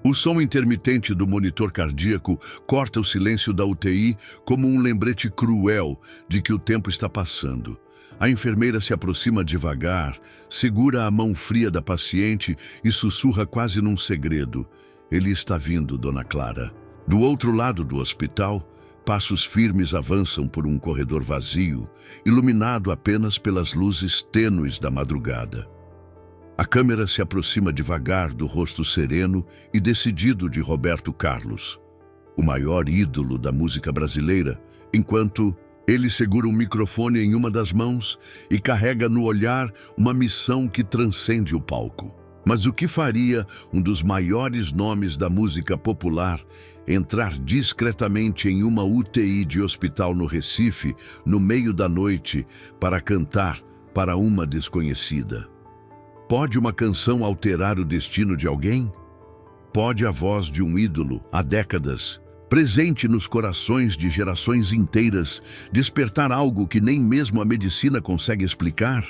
O som intermitente do monitor cardíaco corta o silêncio da UTI como um lembrete cruel de que o tempo está passando. A enfermeira se aproxima devagar, segura a mão fria da paciente e sussurra quase num segredo. Ele está vindo, Dona Clara. Do outro lado do hospital, passos firmes avançam por um corredor vazio, iluminado apenas pelas luzes tênues da madrugada. A câmera se aproxima devagar do rosto sereno e decidido de Roberto Carlos, o maior ídolo da música brasileira, enquanto ele segura um microfone em uma das mãos e carrega no olhar uma missão que transcende o palco. Mas o que faria um dos maiores nomes da música popular entrar discretamente em uma UTI de hospital no Recife, no meio da noite, para cantar para uma desconhecida? Pode uma canção alterar o destino de alguém? Pode a voz de um ídolo, há décadas, presente nos corações de gerações inteiras, despertar algo que nem mesmo a medicina consegue explicar?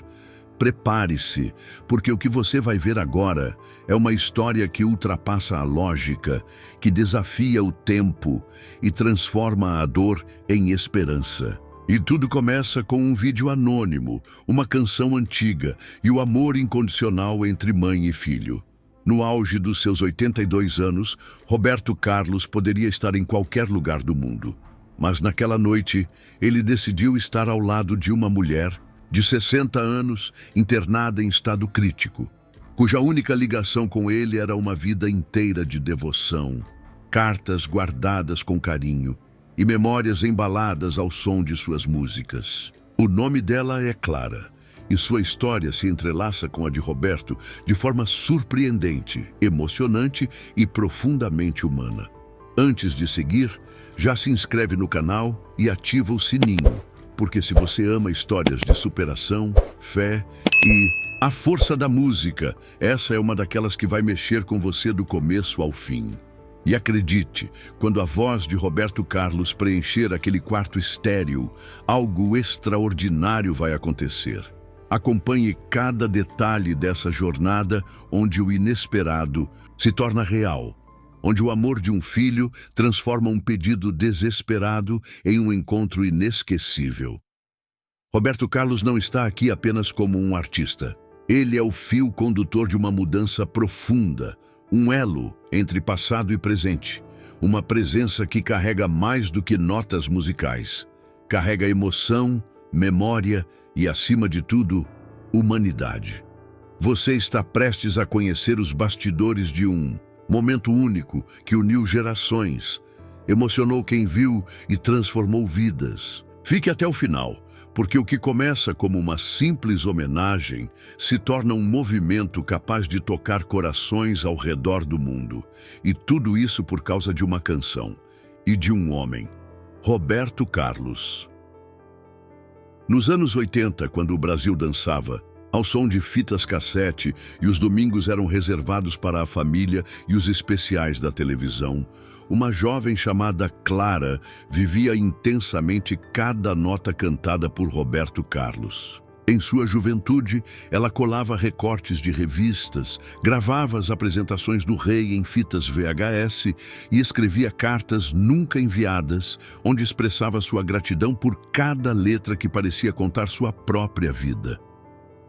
Prepare-se, porque o que você vai ver agora é uma história que ultrapassa a lógica, que desafia o tempo e transforma a dor em esperança. E tudo começa com um vídeo anônimo, uma canção antiga e o amor incondicional entre mãe e filho. No auge dos seus 82 anos, Roberto Carlos poderia estar em qualquer lugar do mundo. Mas naquela noite, ele decidiu estar ao lado de uma mulher de 60 anos, internada em estado crítico, cuja única ligação com ele era uma vida inteira de devoção, cartas guardadas com carinho e memórias embaladas ao som de suas músicas. O nome dela é Clara, e sua história se entrelaça com a de Roberto de forma surpreendente, emocionante e profundamente humana. Antes de seguir, já se inscreve no canal e ativa o sininho, porque se você ama histórias de superação, fé e a força da música, essa é uma daquelas que vai mexer com você do começo ao fim. E acredite, quando a voz de Roberto Carlos preencher aquele quarto estéril, algo extraordinário vai acontecer. Acompanhe cada detalhe dessa jornada onde o inesperado se torna real, onde o amor de um filho transforma um pedido desesperado em um encontro inesquecível. Roberto Carlos não está aqui apenas como um artista. Ele é o fio condutor de uma mudança profunda, um elo entre passado e presente, uma presença que carrega mais do que notas musicais. Carrega emoção, memória e, acima de tudo, humanidade. Você está prestes a conhecer os bastidores de um momento único que uniu gerações, emocionou quem viu e transformou vidas. Fique até o final, porque o que começa como uma simples homenagem se torna um movimento capaz de tocar corações ao redor do mundo. E tudo isso por causa de uma canção e de um homem, Roberto Carlos. Nos anos 80, quando o Brasil dançava, ao som de fitas cassete e os domingos eram reservados para a família e os especiais da televisão, uma jovem chamada Clara vivia intensamente cada nota cantada por Roberto Carlos. Em sua juventude, ela colava recortes de revistas, gravava as apresentações do rei em fitas VHS e escrevia cartas nunca enviadas, onde expressava sua gratidão por cada letra que parecia contar sua própria vida.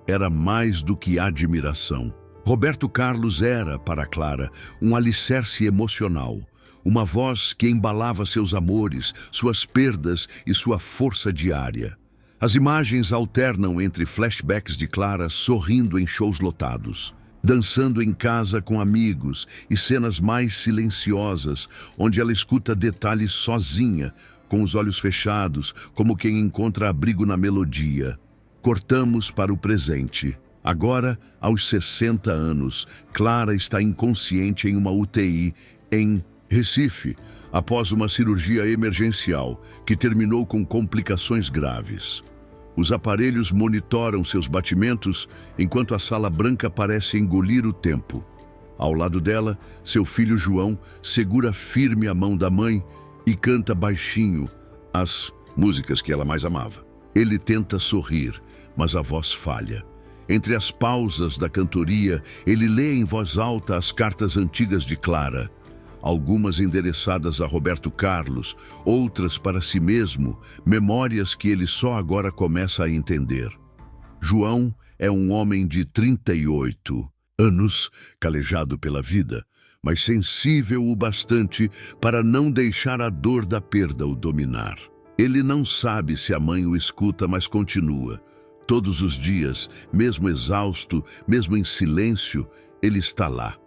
Era mais do que admiração. Roberto Carlos era, para Clara, um alicerce emocional, uma voz que embalava seus amores, suas perdas e sua força diária. As imagens alternam entre flashbacks de Clara sorrindo em shows lotados, dançando em casa com amigos e cenas mais silenciosas, onde ela escuta detalhes sozinha, com os olhos fechados, como quem encontra abrigo na melodia. Cortamos para o presente. Agora, aos 60 anos, Clara está inconsciente em uma UTI em Recife, após uma cirurgia emergencial que terminou com complicações graves. Os aparelhos monitoram seus batimentos enquanto a sala branca parece engolir o tempo. Ao lado dela, seu filho João segura firme a mão da mãe e canta baixinho as músicas que ela mais amava. Ele tenta sorrir, mas a voz falha. Entre as pausas da cantoria, ele lê em voz alta as cartas antigas de Clara, algumas endereçadas a Roberto Carlos, outras para si mesmo, memórias que ele só agora começa a entender. João é um homem de 38 anos, calejado pela vida, mas sensível o bastante para não deixar a dor da perda o dominar. Ele não sabe se a mãe o escuta, mas continua. Todos os dias, mesmo exausto, mesmo em silêncio, ele está lá.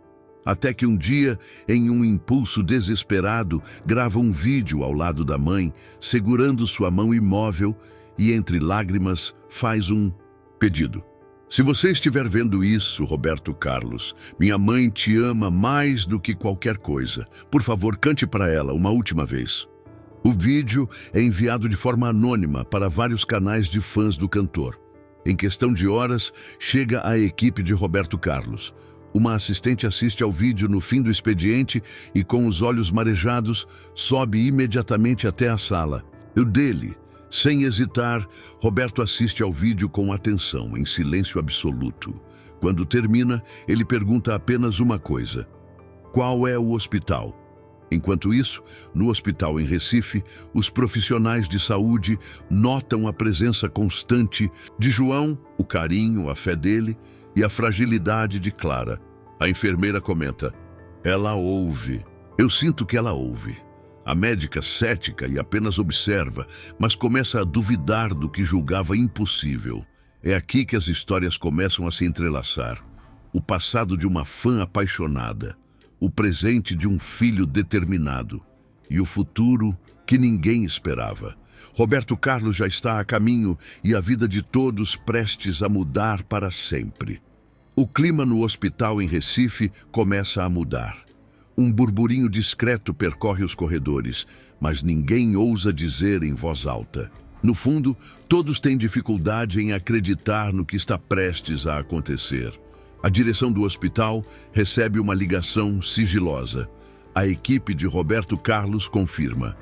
Até que um dia, em um impulso desesperado, grava um vídeo ao lado da mãe, segurando sua mão imóvel e, entre lágrimas, faz um pedido. Se você estiver vendo isso, Roberto Carlos, minha mãe te ama mais do que qualquer coisa. Por favor, cante para ela uma última vez. O vídeo é enviado de forma anônima para vários canais de fãs do cantor. Em questão de horas, chega a equipe de Roberto Carlos. Uma assistente assiste ao vídeo no fim do expediente e, com os olhos marejados, sobe imediatamente até a sala. O dele. Sem hesitar, Roberto assiste ao vídeo com atenção, em silêncio absoluto. Quando termina, ele pergunta apenas uma coisa: qual é o hospital? Enquanto isso, no hospital em Recife, os profissionais de saúde notam a presença constante de João, o carinho, a fé dele e a fragilidade de Clara. A enfermeira comenta: ela ouve. Eu sinto que ela ouve. A médica cética e apenas observa, mas começa a duvidar do que julgava impossível. É aqui que as histórias começam a se entrelaçar. O passado de uma fã apaixonada, o presente de um filho determinado e o futuro que ninguém esperava. Roberto Carlos já está a caminho e a vida de todos prestes a mudar para sempre. O clima no hospital em Recife começa a mudar. Um burburinho discreto percorre os corredores, mas ninguém ousa dizer em voz alta. No fundo, todos têm dificuldade em acreditar no que está prestes a acontecer. A direção do hospital recebe uma ligação sigilosa. A equipe de Roberto Carlos confirma: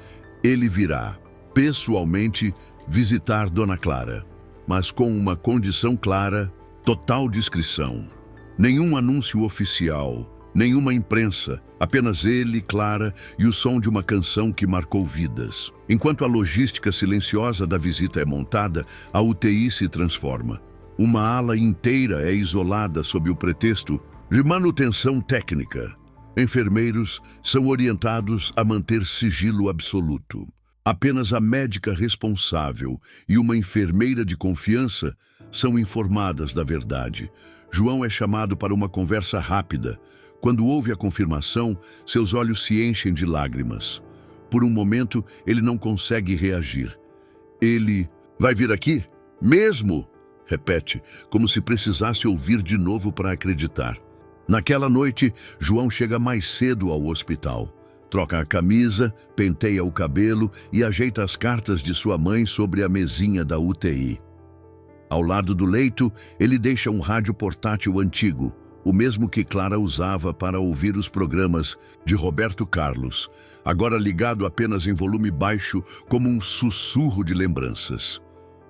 ele virá, pessoalmente, visitar Dona Clara, mas com uma condição clara: total discrição. Nenhum anúncio oficial, nenhuma imprensa, apenas ele, Clara e o som de uma canção que marcou vidas. Enquanto a logística silenciosa da visita é montada, a UTI se transforma. Uma ala inteira é isolada sob o pretexto de manutenção técnica. Enfermeiros são orientados a manter sigilo absoluto. Apenas a médica responsável e uma enfermeira de confiança são informadas da verdade. João é chamado para uma conversa rápida. Quando ouve a confirmação, seus olhos se enchem de lágrimas. Por um momento, ele não consegue reagir. Ele vai vir aqui? Mesmo? Repete, como se precisasse ouvir de novo para acreditar. Naquela noite, João chega mais cedo ao hospital. Troca a camisa, penteia o cabelo e ajeita as cartas de sua mãe sobre a mesinha da UTI. Ao lado do leito, ele deixa um rádio portátil antigo, o mesmo que Clara usava para ouvir os programas de Roberto Carlos, agora ligado apenas em volume baixo como um sussurro de lembranças.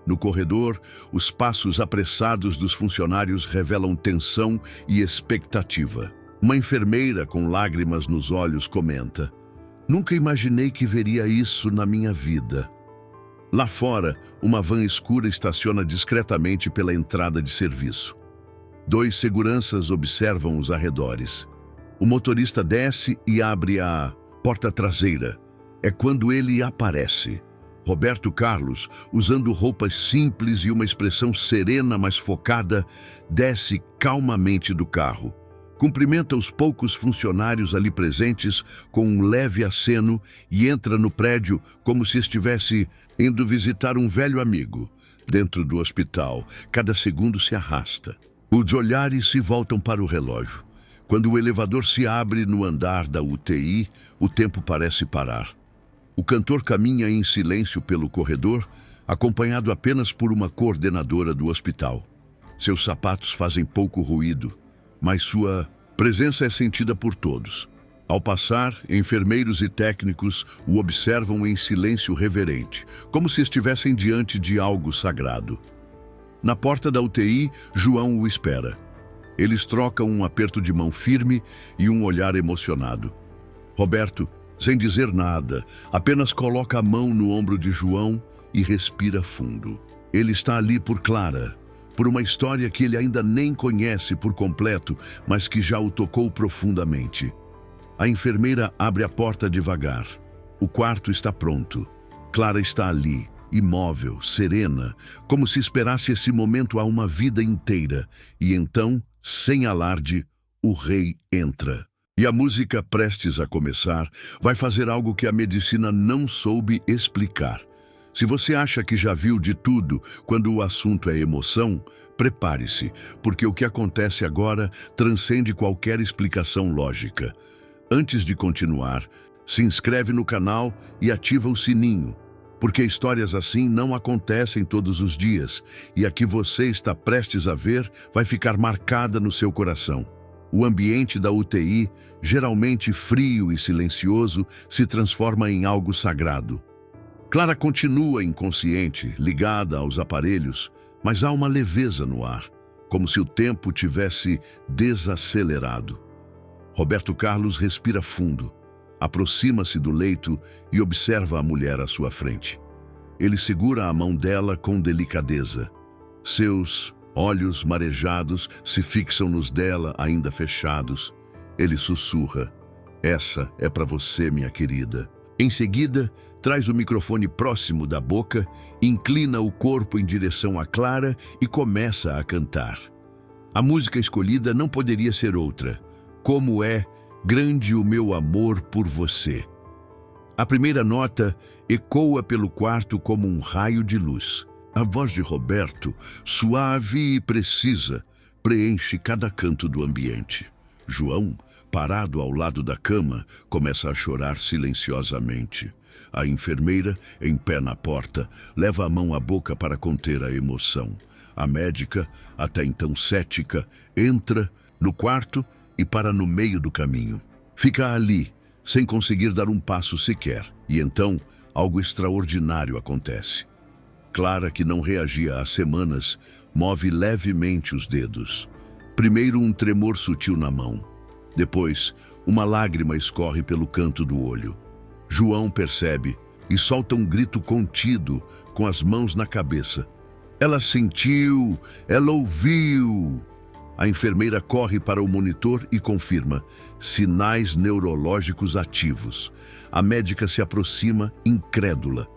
No corredor, os passos apressados dos funcionários revelam tensão e expectativa. Uma enfermeira com lágrimas nos olhos comenta: nunca imaginei que veria isso na minha vida. Lá fora, uma van escura estaciona discretamente pela entrada de serviço. 2 seguranças observam os arredores. O motorista desce e abre a porta traseira. É quando ele aparece. Roberto Carlos, usando roupas simples e uma expressão serena, mas focada, desce calmamente do carro. Cumprimenta os poucos funcionários ali presentes com um leve aceno e entra no prédio como se estivesse indo visitar um velho amigo. Dentro do hospital, cada segundo se arrasta. Os olhares se voltam para o relógio. Quando o elevador se abre no andar da UTI, o tempo parece parar. O cantor caminha em silêncio pelo corredor, acompanhado apenas por uma coordenadora do hospital. Seus sapatos fazem pouco ruído, mas sua presença é sentida por todos. Ao passar, enfermeiros e técnicos o observam em silêncio reverente, como se estivessem diante de algo sagrado. Na porta da UTI, João o espera. Eles trocam um aperto de mão firme e um olhar emocionado. Roberto, sem dizer nada, apenas coloca a mão no ombro de João e respira fundo. Ele está ali por Clara, por uma história que ele ainda nem conhece por completo, mas que já o tocou profundamente. A enfermeira abre a porta devagar. O quarto está pronto. Clara está ali, imóvel, serena, como se esperasse esse momento há uma vida inteira. E então, sem alarde, o rei entra. E a música, prestes a começar, vai fazer algo que a medicina não soube explicar. Se você acha que já viu de tudo quando o assunto é emoção, prepare-se, porque o que acontece agora transcende qualquer explicação lógica. Antes de continuar, se inscreve no canal e ativa o sininho, porque histórias assim não acontecem todos os dias, e a que você está prestes a ver vai ficar marcada no seu coração. O ambiente da UTI, geralmente frio e silencioso, se transforma em algo sagrado. Clara continua inconsciente, ligada aos aparelhos, mas há uma leveza no ar, como se o tempo tivesse desacelerado. Roberto Carlos respira fundo, aproxima-se do leito e observa a mulher à sua frente. Ele segura a mão dela com delicadeza. Seus olhos marejados se fixam nos dela, ainda fechados. Ele sussurra: "Essa é para você, minha querida." Em seguida, traz o microfone próximo da boca, inclina o corpo em direção a Clara e começa a cantar. A música escolhida não poderia ser outra. Como é grande o meu amor por você. A primeira nota ecoa pelo quarto como um raio de luz. A voz de Roberto, suave e precisa, preenche cada canto do ambiente. João, parado ao lado da cama, começa a chorar silenciosamente. A enfermeira, em pé na porta, leva a mão à boca para conter a emoção. A médica, até então cética, entra no quarto e para no meio do caminho. Fica ali, sem conseguir dar um passo sequer. E então, algo extraordinário acontece. Clara, que não reagia há semanas, move levemente os dedos. Primeiro um tremor sutil na mão. Depois, uma lágrima escorre pelo canto do olho. João percebe e solta um grito contido, com as mãos na cabeça. Ela sentiu, ela ouviu. A enfermeira corre para o monitor e confirma: sinais neurológicos ativos. A médica se aproxima, incrédula.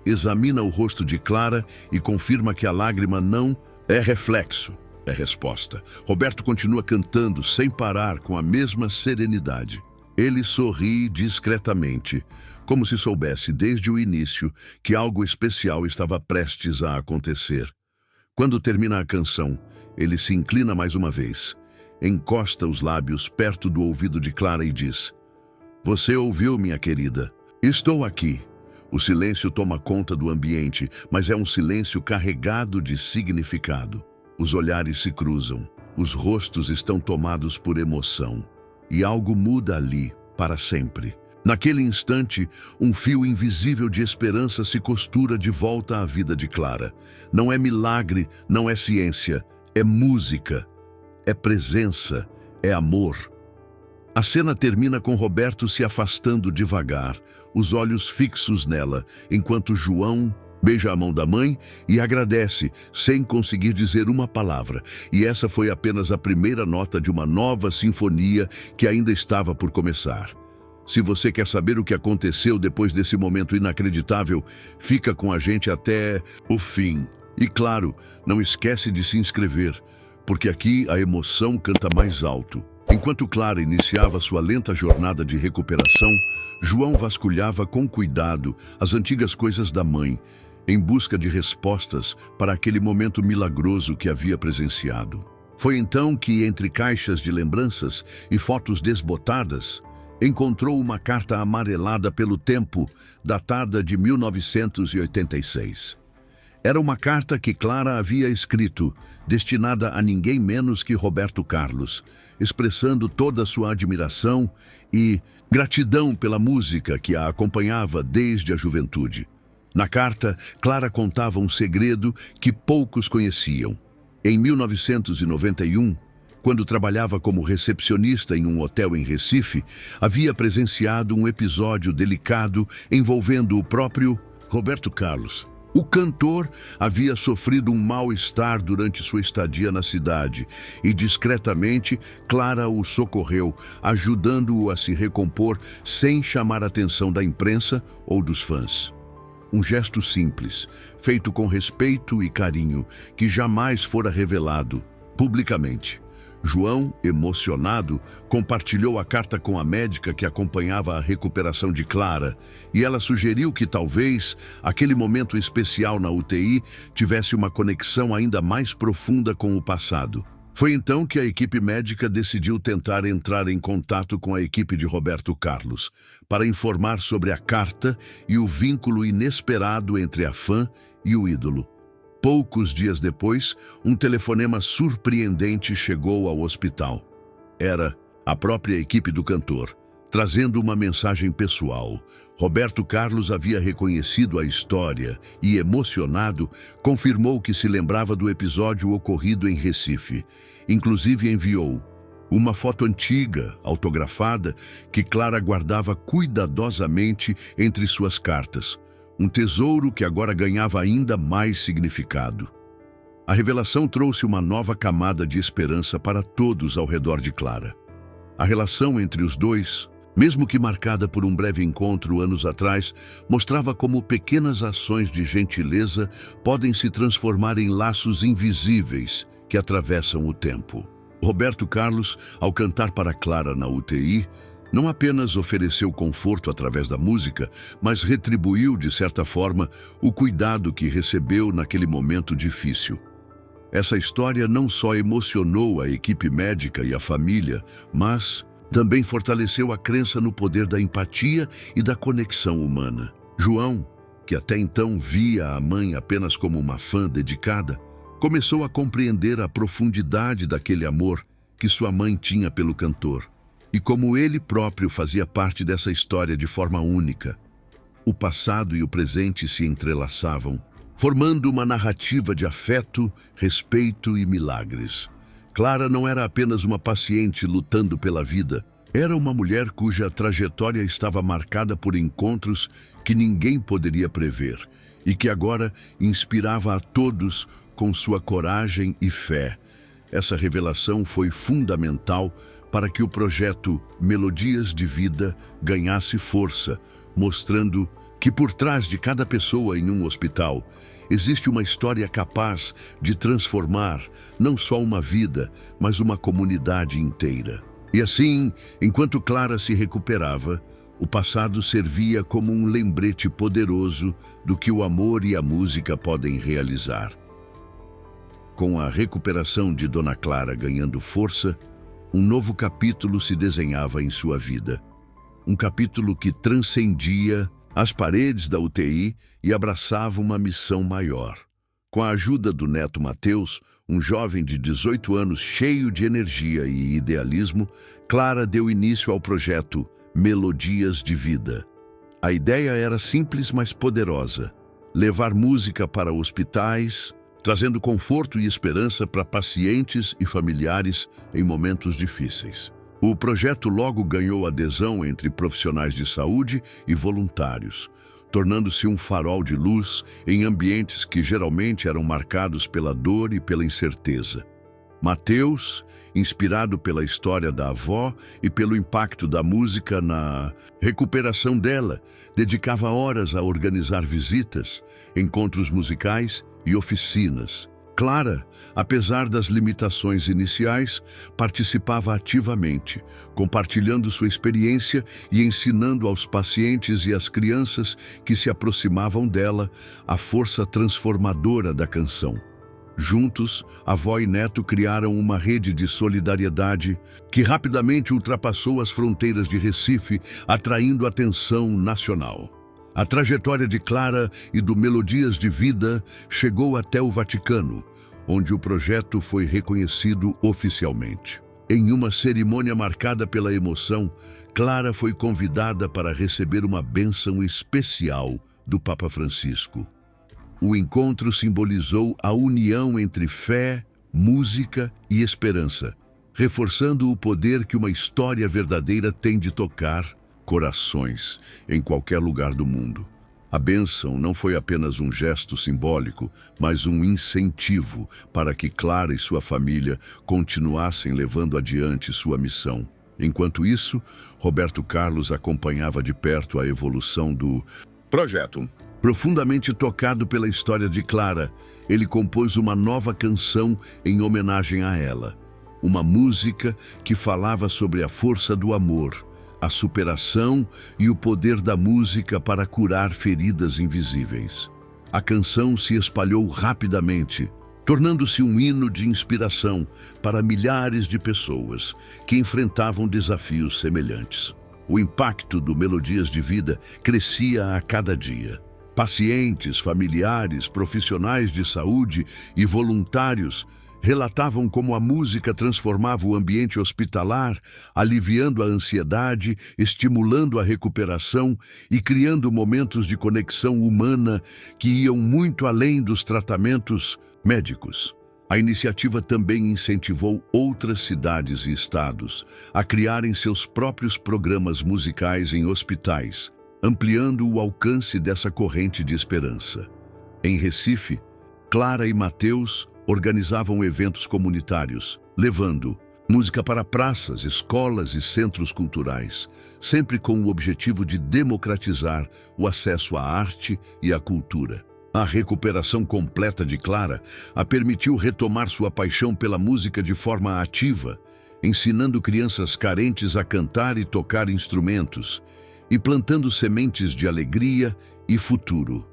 Examina o rosto de Clara e confirma que a lágrima não é reflexo, é resposta. Roberto continua cantando sem parar, com a mesma serenidade. Ele sorri discretamente, como se soubesse desde o início que algo especial estava prestes a acontecer. Quando termina a canção, ele se inclina mais uma vez, encosta os lábios perto do ouvido de Clara e diz: "Você ouviu, minha querida? Estou aqui." O silêncio toma conta do ambiente, mas é um silêncio carregado de significado. Os olhares se cruzam, os rostos estão tomados por emoção, e algo muda ali, para sempre. Naquele instante, um fio invisível de esperança se costura de volta à vida de Clara. Não é milagre, não é ciência, é música, é presença, é amor. A cena termina com Roberto se afastando devagar, os olhos fixos nela, enquanto João beija a mão da mãe e agradece, sem conseguir dizer uma palavra. E essa foi apenas a primeira nota de uma nova sinfonia que ainda estava por começar. Se você quer saber o que aconteceu depois desse momento inacreditável, fica com a gente até o fim. E claro, não esquece de se inscrever, porque aqui a emoção canta mais alto. Enquanto Clara iniciava sua lenta jornada de recuperação, João vasculhava com cuidado as antigas coisas da mãe, em busca de respostas para aquele momento milagroso que havia presenciado. Foi então que, entre caixas de lembranças e fotos desbotadas, encontrou uma carta amarelada pelo tempo, datada de 1986. Era uma carta que Clara havia escrito, destinada a ninguém menos que Roberto Carlos, expressando toda a sua admiração e gratidão pela música que a acompanhava desde a juventude. Na carta, Clara contava um segredo que poucos conheciam. Em 1991, quando trabalhava como recepcionista em um hotel em Recife, havia presenciado um episódio delicado envolvendo o próprio Roberto Carlos. O cantor havia sofrido um mal-estar durante sua estadia na cidade e, discretamente, Clara o socorreu, ajudando-o a se recompor sem chamar a atenção da imprensa ou dos fãs. Um gesto simples, feito com respeito e carinho, que jamais fora revelado publicamente. João, emocionado, compartilhou a carta com a médica que acompanhava a recuperação de Clara, e ela sugeriu que talvez aquele momento especial na UTI tivesse uma conexão ainda mais profunda com o passado. Foi então que a equipe médica decidiu tentar entrar em contato com a equipe de Roberto Carlos, para informar sobre a carta e o vínculo inesperado entre a fã e o ídolo. Poucos dias depois, um telefonema surpreendente chegou ao hospital. Era a própria equipe do cantor, trazendo uma mensagem pessoal. Roberto Carlos havia reconhecido a história e, emocionado, confirmou que se lembrava do episódio ocorrido em Recife. Inclusive enviou uma foto antiga, autografada, que Clara guardava cuidadosamente entre suas cartas. Um tesouro que agora ganhava ainda mais significado. A revelação trouxe uma nova camada de esperança para todos ao redor de Clara. A relação entre os dois, mesmo que marcada por um breve encontro anos atrás, mostrava como pequenas ações de gentileza podem se transformar em laços invisíveis que atravessam o tempo. Roberto Carlos, ao cantar para Clara na UTI, não apenas ofereceu conforto através da música, mas retribuiu, de certa forma, o cuidado que recebeu naquele momento difícil. Essa história não só emocionou a equipe médica e a família, mas também fortaleceu a crença no poder da empatia e da conexão humana. João, que até então via a mãe apenas como uma fã dedicada, começou a compreender a profundidade daquele amor que sua mãe tinha pelo cantor. E como ele próprio fazia parte dessa história de forma única, o passado e o presente se entrelaçavam, formando uma narrativa de afeto, respeito e milagres. Clara não era apenas uma paciente lutando pela vida, era uma mulher cuja trajetória estava marcada por encontros que ninguém poderia prever e que agora inspirava a todos com sua coragem e fé. Essa revelação foi fundamental para que o projeto Melodias de Vida ganhasse força, mostrando que por trás de cada pessoa em um hospital existe uma história capaz de transformar não só uma vida, mas uma comunidade inteira. E assim, enquanto Clara se recuperava, o passado servia como um lembrete poderoso do que o amor e a música podem realizar. Com a recuperação de Dona Clara ganhando força, um novo capítulo se desenhava em sua vida. Um capítulo que transcendia as paredes da UTI e abraçava uma missão maior. Com a ajuda do neto Mateus, um jovem de 18 anos cheio de energia e idealismo, Clara deu início ao projeto Melodias de Vida. A ideia era simples, mas poderosa: levar música para hospitais, trazendo conforto e esperança para pacientes e familiares em momentos difíceis. O projeto logo ganhou adesão entre profissionais de saúde e voluntários, tornando-se um farol de luz em ambientes que geralmente eram marcados pela dor e pela incerteza. Mateus, inspirado pela história da avó e pelo impacto da música na recuperação dela, dedicava horas a organizar visitas, encontros musicais e oficinas. Clara, apesar das limitações iniciais, participava ativamente, compartilhando sua experiência e ensinando aos pacientes e às crianças que se aproximavam dela a força transformadora da canção. Juntos, avó e neto criaram uma rede de solidariedade que rapidamente ultrapassou as fronteiras de Recife, atraindo atenção nacional. A trajetória de Clara e do Melodias de Vida chegou até o Vaticano, onde o projeto foi reconhecido oficialmente. Em uma cerimônia marcada pela emoção, Clara foi convidada para receber uma bênção especial do Papa Francisco. O encontro simbolizou a união entre fé, música e esperança, reforçando o poder que uma história verdadeira tem de tocar corações em qualquer lugar do mundo. A bênção não foi apenas um gesto simbólico, mas um incentivo para que Clara e sua família continuassem levando adiante sua missão. Enquanto isso, Roberto Carlos acompanhava de perto a evolução do projeto. Profundamente tocado pela história de Clara, ele compôs uma nova canção em homenagem a ela. Uma música que falava sobre a força do amor, a superação e o poder da música para curar feridas invisíveis. A canção se espalhou rapidamente, tornando-se um hino de inspiração para milhares de pessoas que enfrentavam desafios semelhantes. O impacto do Melodias de Vida crescia a cada dia. Pacientes, familiares, profissionais de saúde e voluntários relatavam como a música transformava o ambiente hospitalar, aliviando a ansiedade, estimulando a recuperação e criando momentos de conexão humana que iam muito além dos tratamentos médicos. A iniciativa também incentivou outras cidades e estados a criarem seus próprios programas musicais em hospitais, ampliando o alcance dessa corrente de esperança. Em Recife, Clara e Mateus organizavam eventos comunitários, levando música para praças, escolas e centros culturais, sempre com o objetivo de democratizar o acesso à arte e à cultura. A recuperação completa de Clara a permitiu retomar sua paixão pela música de forma ativa, ensinando crianças carentes a cantar e tocar instrumentos, e plantando sementes de alegria e futuro.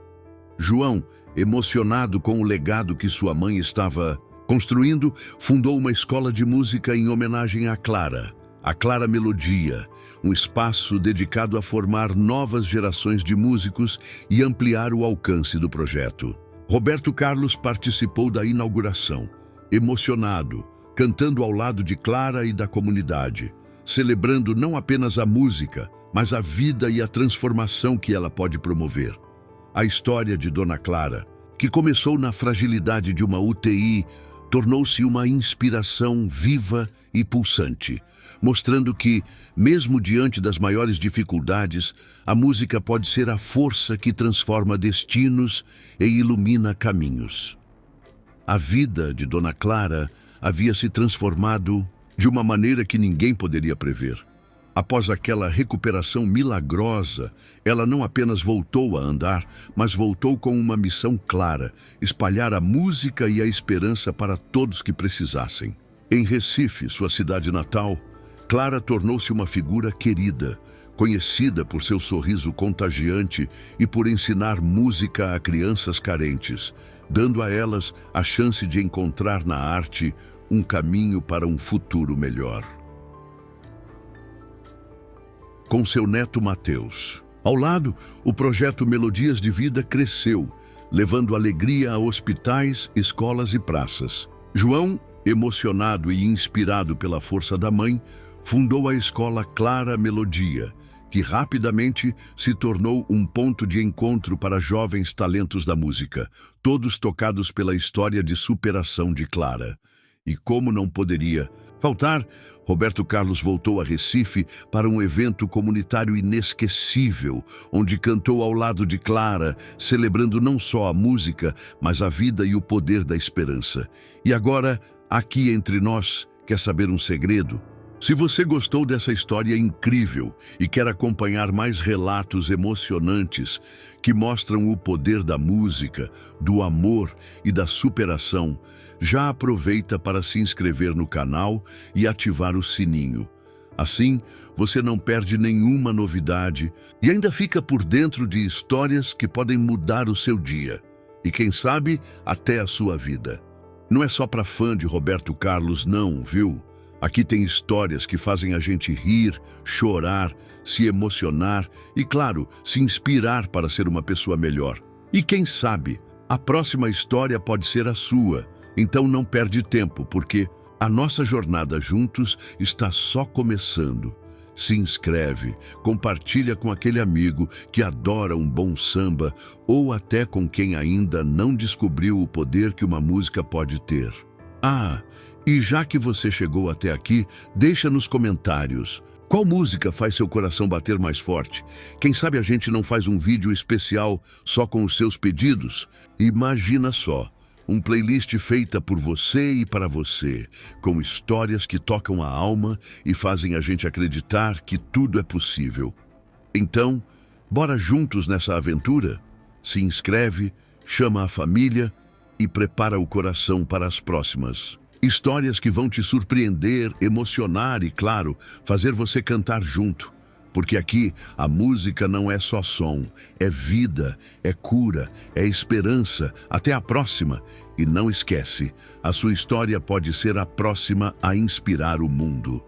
João, emocionado com o legado que sua mãe estava construindo, fundou uma escola de música em homenagem a Clara Melodia, um espaço dedicado a formar novas gerações de músicos e ampliar o alcance do projeto. Roberto Carlos participou da inauguração, emocionado, cantando ao lado de Clara e da comunidade, celebrando não apenas a música, mas a vida e a transformação que ela pode promover. A história de Dona Clara, que começou na fragilidade de uma UTI, tornou-se uma inspiração viva e pulsante, mostrando que, mesmo diante das maiores dificuldades, a música pode ser a força que transforma destinos e ilumina caminhos. A vida de Dona Clara havia se transformado de uma maneira que ninguém poderia prever. Após aquela recuperação milagrosa, ela não apenas voltou a andar, mas voltou com uma missão clara: espalhar a música e a esperança para todos que precisassem. Em Recife, sua cidade natal, Clara tornou-se uma figura querida, conhecida por seu sorriso contagiante e por ensinar música a crianças carentes, dando a elas a chance de encontrar na arte um caminho para um futuro melhor. Com seu neto Mateus ao lado, o projeto Melodias de Vida cresceu, levando alegria a hospitais, escolas e praças. João, emocionado e inspirado pela força da mãe, fundou a escola Clara Melodia, que rapidamente se tornou um ponto de encontro para jovens talentos da música, todos tocados pela história de superação de Clara. E como não poderia faltar, Roberto Carlos voltou a Recife para um evento comunitário inesquecível, onde cantou ao lado de Clara, celebrando não só a música, mas a vida e o poder da esperança. E agora, aqui entre nós, quer saber um segredo? Se você gostou dessa história incrível e quer acompanhar mais relatos emocionantes que mostram o poder da música, do amor e da superação, já aproveita para se inscrever no canal e ativar o sininho. Assim, você não perde nenhuma novidade e ainda fica por dentro de histórias que podem mudar o seu dia e, quem sabe, até a sua vida. Não é só para fã de Roberto Carlos, não, viu? Aqui tem histórias que fazem a gente rir, chorar, se emocionar e, claro, se inspirar para ser uma pessoa melhor. E quem sabe, a próxima história pode ser a sua. Então não perde tempo, porque a nossa jornada juntos está só começando. Se inscreve, compartilha com aquele amigo que adora um bom samba ou até com quem ainda não descobriu o poder que uma música pode ter. Ah, E já que você chegou até aqui, deixa nos comentários. Qual música faz seu coração bater mais forte? Quem sabe a gente não faz um vídeo especial só com os seus pedidos? Imagina só, um playlist feita por você e para você, com histórias que tocam a alma e fazem a gente acreditar que tudo é possível. Então, bora juntos nessa aventura? Se inscreve, chama a família e prepara o coração para as próximas. Histórias que vão te surpreender, emocionar e, claro, fazer você cantar junto. Porque aqui a música não é só som, é vida, é cura, é esperança. Até a próxima. E não esquece, a sua história pode ser a próxima a inspirar o mundo.